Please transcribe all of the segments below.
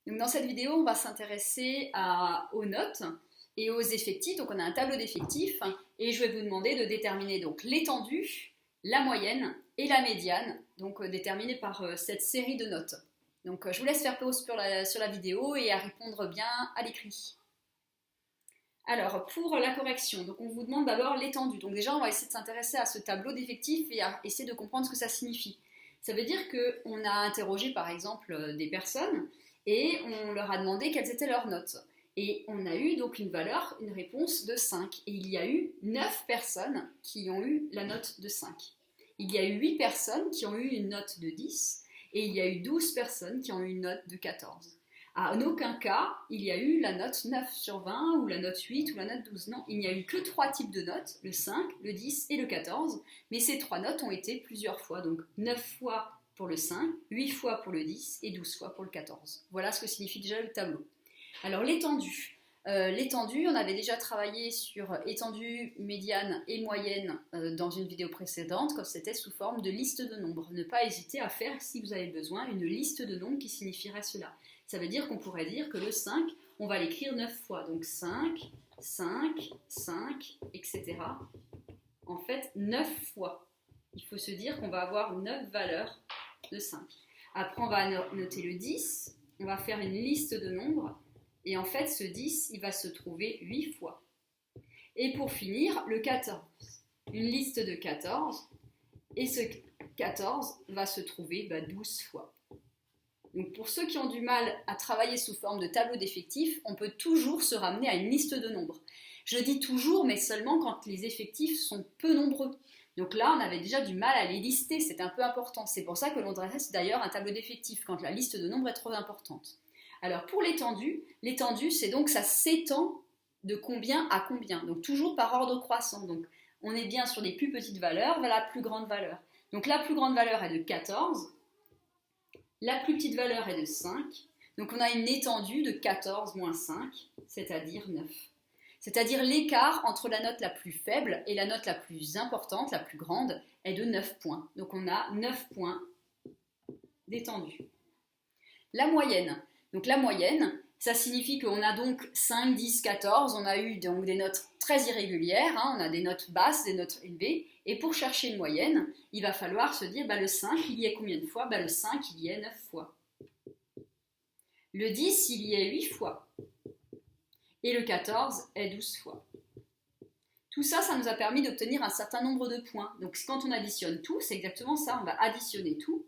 Donc dans cette vidéo, on va s'intéresser aux notes et aux effectifs. Donc on a un tableau d'effectifs et je vais vous demander de déterminer donc l'étendue, la moyenne et la médiane, donc déterminée par cette série de notes. Donc je vous laisse faire pause sur la vidéo et à répondre bien à l'écrit. Alors pour la correction, donc on vous demande d'abord l'étendue. Donc déjà on va essayer de s'intéresser à ce tableau d'effectifs et à essayer de comprendre ce que ça signifie. Ça veut dire qu'on a interrogé par exemple des personnes et on leur a demandé quelles étaient leurs notes. Et on a eu donc une réponse de 5. Et il y a eu 9 personnes qui ont eu la note de 5. Il y a eu 8 personnes qui ont eu une note de 10 et il y a eu 12 personnes qui ont eu une note de 14. En aucun cas, il y a eu la note 9 sur 20 ou la note 8 ou la note 12. Non, il n'y a eu que 3 types de notes, le 5, le 10 et le 14. Mais ces 3 notes ont été plusieurs fois, donc 9 fois pour le 5, 8 fois pour le 10 et 12 fois pour le 14. Voilà ce que signifie déjà le tableau. Alors l'étendue. L'étendue, on avait déjà travaillé sur étendue, médiane et moyenne dans une vidéo précédente, quand c'était sous forme de liste de nombres. Ne pas hésiter à faire, si vous avez besoin, une liste de nombres qui signifierait cela. Ça veut dire qu'on pourrait dire que le 5, on va l'écrire 9 fois. Donc 5, 5, 5, etc. En fait, 9 fois. Il faut se dire qu'on va avoir 9 valeurs de 5. Après, on va noter le 10. On va faire une liste de nombres. Et en fait, ce 10, il va se trouver 8 fois. Et pour finir, le 14. Une liste de 14. Et ce 14 va se trouver 12 fois. Donc pour ceux qui ont du mal à travailler sous forme de tableau d'effectifs, on peut toujours se ramener à une liste de nombres. Je dis toujours, mais seulement quand les effectifs sont peu nombreux. Donc là, on avait déjà du mal à les lister, c'est un peu important. C'est pour ça que l'on dresse d'ailleurs un tableau d'effectifs quand la liste de nombres est trop importante. Alors pour l'étendue, c'est donc ça s'étend de combien à combien. Donc toujours par ordre croissant. Donc on est bien sur les plus petites valeurs vers la plus grande valeur. Donc la plus grande valeur est de 14. La plus petite valeur est de 5. Donc on a une étendue de 14 moins 5, c'est-à-dire 9. C'est-à-dire l'écart entre la note la plus faible et la note la plus importante, la plus grande, est de 9 points. Donc on a 9 points d'étendue. La moyenne. Donc la moyenne, ça signifie qu'on a donc 5, 10, 14. On a eu donc des notes très irrégulières. On a des notes basses, des notes élevées. Et pour chercher une moyenne, il va falloir se dire, le 5, il y est combien de fois? Le 5, il y est 9 fois. Le 10, il y est 8 fois. Et le 14 est 12 fois. Tout ça, ça nous a permis d'obtenir un certain nombre de points. Donc quand on additionne tout, c'est exactement ça, on va additionner tout.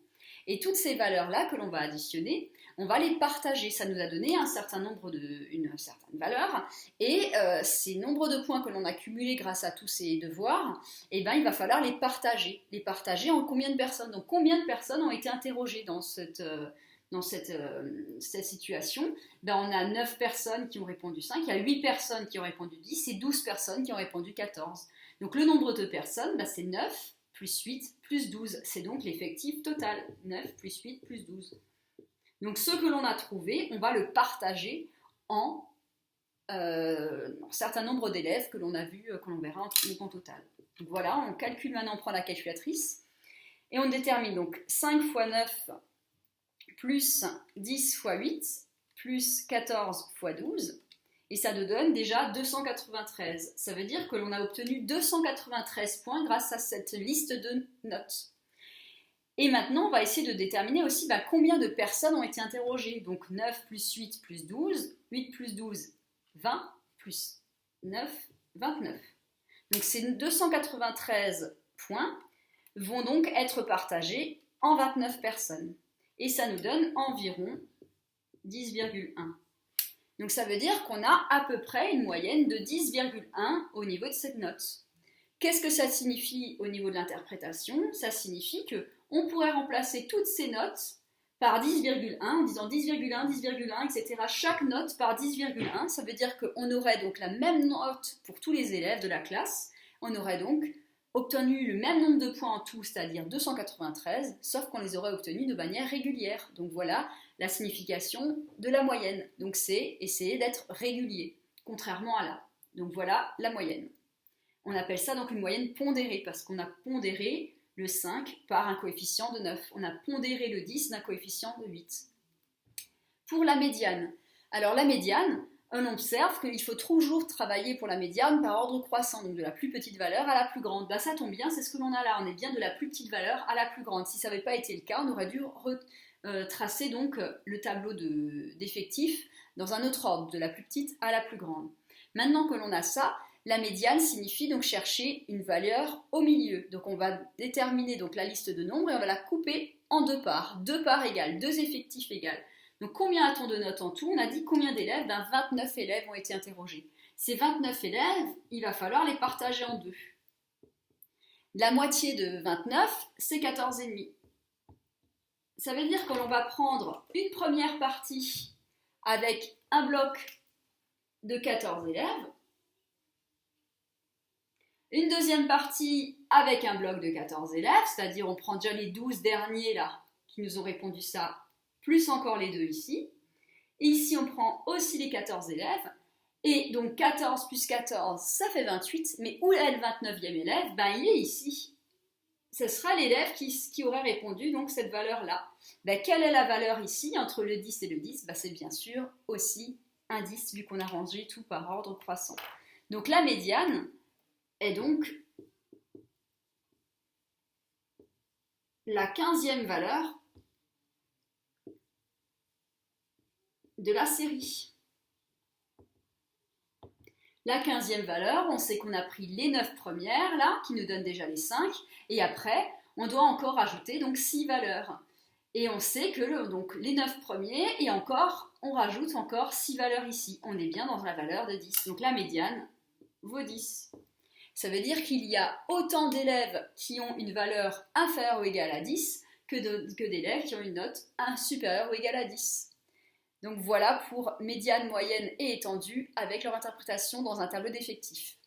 Et toutes ces valeurs-là que l'on va additionner, on va les partager. Ça nous a donné une certaine valeur. Et ces nombres de points que l'on a cumulés grâce à tous ces devoirs, il va falloir les partager. Les partager en combien de personnes? Donc combien de personnes ont été interrogées dans cette situation? On a 9 personnes qui ont répondu 5, il y a 8 personnes qui ont répondu 10 et 12 personnes qui ont répondu 14. Donc le nombre de personnes, c'est 9 plus 8 plus 12. C'est donc l'effectif total. 9 plus 8 plus 12. Donc ce que l'on a trouvé, on va le partager en un certain nombre d'élèves que l'on a vu, que l'on verra en total. Donc voilà, on calcule maintenant, on prend la calculatrice et on détermine donc 5 fois 9 plus 10 fois 8 plus 14 fois 12 et ça nous donne déjà 293. Ça veut dire que l'on a obtenu 293 points grâce à cette liste de notes. Et maintenant, on va essayer de déterminer aussi combien de personnes ont été interrogées. Donc 9 plus 8 plus 12, 8 plus 12, 20, plus 9, 29. Donc ces 293 points vont donc être partagés en 29 personnes. Et ça nous donne environ 10,1. Donc ça veut dire qu'on a à peu près une moyenne de 10,1 au niveau de cette note. Qu'est-ce que ça signifie au niveau de l'interprétation? Ça signifie qu'on pourrait remplacer toutes ces notes par 10,1 en disant 10,1, 10,1, etc. Chaque note par 10,1, ça veut dire qu'on aurait donc la même note pour tous les élèves de la classe. On aurait donc obtenu le même nombre de points en tout, c'est-à-dire 293, sauf qu'on les aurait obtenus de manière régulière. Donc voilà la signification de la moyenne. Donc c'est essayer d'être régulier, contrairement à là. Donc voilà la moyenne. On appelle ça donc une moyenne pondérée, parce qu'on a pondéré le 5 par un coefficient de 9. On a pondéré le 10 d'un coefficient de 8. Pour la médiane, alors la médiane, on observe qu'il faut toujours travailler pour la médiane par ordre croissant, donc de la plus petite valeur à la plus grande. Ben, ça tombe bien, c'est ce que l'on a là, on est bien de la plus petite valeur à la plus grande. Si ça n'avait pas été le cas, on aurait dû tracer donc le tableau d'effectifs dans un autre ordre, de la plus petite à la plus grande. Maintenant que l'on a ça, la médiane signifie donc chercher une valeur au milieu. Donc on va déterminer donc la liste de nombres et on va la couper en deux parts égales, deux effectifs égales. Donc combien a-t-on de notes en tout? On a dit combien d'élèves? 29 élèves ont été interrogés. Ces 29 élèves, il va falloir les partager en deux. La moitié de 29, c'est 14,5. Ça veut dire que l'on va prendre une première partie avec un bloc de 14 élèves, une deuxième partie avec un bloc de 14 élèves, c'est-à-dire on prend déjà les 12 derniers là qui nous ont répondu ça, plus encore les deux ici. Et ici, on prend aussi les 14 élèves. Et donc 14 plus 14, ça fait 28. Mais où est le 29e élève? Ben, il est ici. Ce sera l'élève qui aurait répondu donc cette valeur-là. Ben, quelle est la valeur ici entre le 10 et le 10? Ben, c'est bien sûr aussi un 10 vu qu'on a rangé tout par ordre croissant. Donc la médiane est donc la 15e valeur de la série. La 15e valeur, on sait qu'on a pris les 9 premières, là, qui nous donnent déjà les 5, et après, on doit encore ajouter donc 6 valeurs. Et on sait que donc, les 9 premiers, et encore, on rajoute encore 6 valeurs ici. On est bien dans la valeur de 10. Donc la médiane vaut 10. Ça veut dire qu'il y a autant d'élèves qui ont une valeur inférieure ou égale à 10 que d'élèves qui ont une note supérieure ou égale à 10. Donc voilà pour médiane, moyenne et étendue avec leur interprétation dans un tableau d'effectifs.